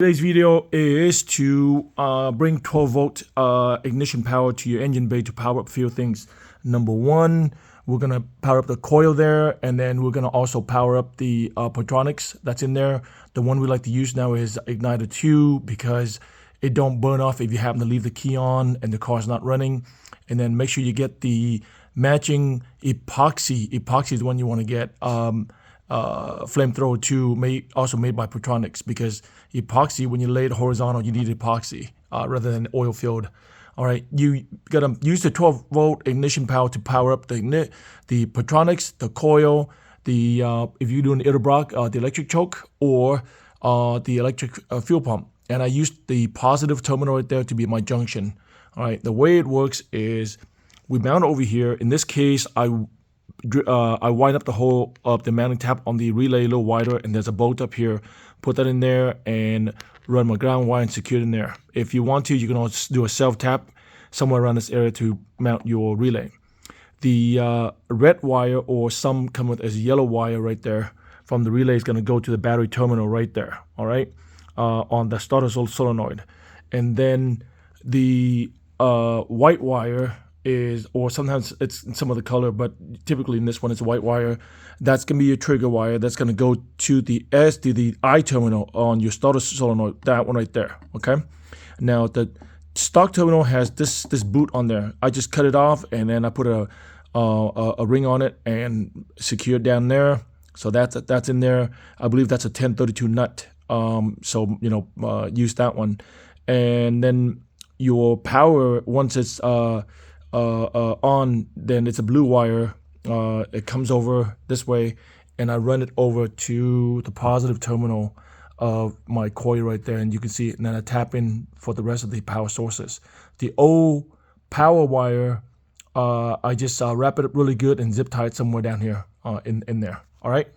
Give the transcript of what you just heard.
Today's video is to bring 12 volt ignition power to your engine bay to power up a few things. Number one, we're going to power up the coil there, and then we're going to also power up the Pertronix that's in there. The one we like to use now is Igniter 2 because it don't burn off if you happen to leave the key on and the car's not running. And then make sure you get the matching epoxy. Epoxy is the one you want to get. Flamethrower 2 also made by Pertronix, because epoxy, when you lay it horizontal, you need epoxy rather than oil filled. All right, you gotta use the 12 volt ignition power to power up the Pertronix, the coil, the if you're doing the Edelbrock, the electric choke, or the electric fuel pump. And I used the positive terminal right there to be my junction. All right, the way it works is we mount over here. In this case, I wind up the hole of the mounting tab on the relay a little wider, and there's a bolt up here. Put that in there and run my ground wire and secure it in there. If you want to, you can also do a self tap somewhere around this area to mount your relay. The red wire, or some come with as yellow wire right there from the relay, is going to go to the battery terminal right there. All right, on the starter solenoid. And then the white wire is, or sometimes it's in some other color, but typically in this one it's a white wire. That's going to be your trigger wire. That's going to go to the I terminal on your starter solenoid, that one right there. Okay, now the stock terminal has this boot on there. I just cut it off, and then I put a ring on it and secure it down there. So that's in there. I believe that's a 1032 nut. So use that one. And then your power, once it's on, then it's a blue wire. It comes over this way, and I run it over to the positive terminal of my coil right there, and you can see it. And then I tap in for the rest of the power sources. The old power wire, I just wrap it up really good and zip tie it somewhere down here in there. All right.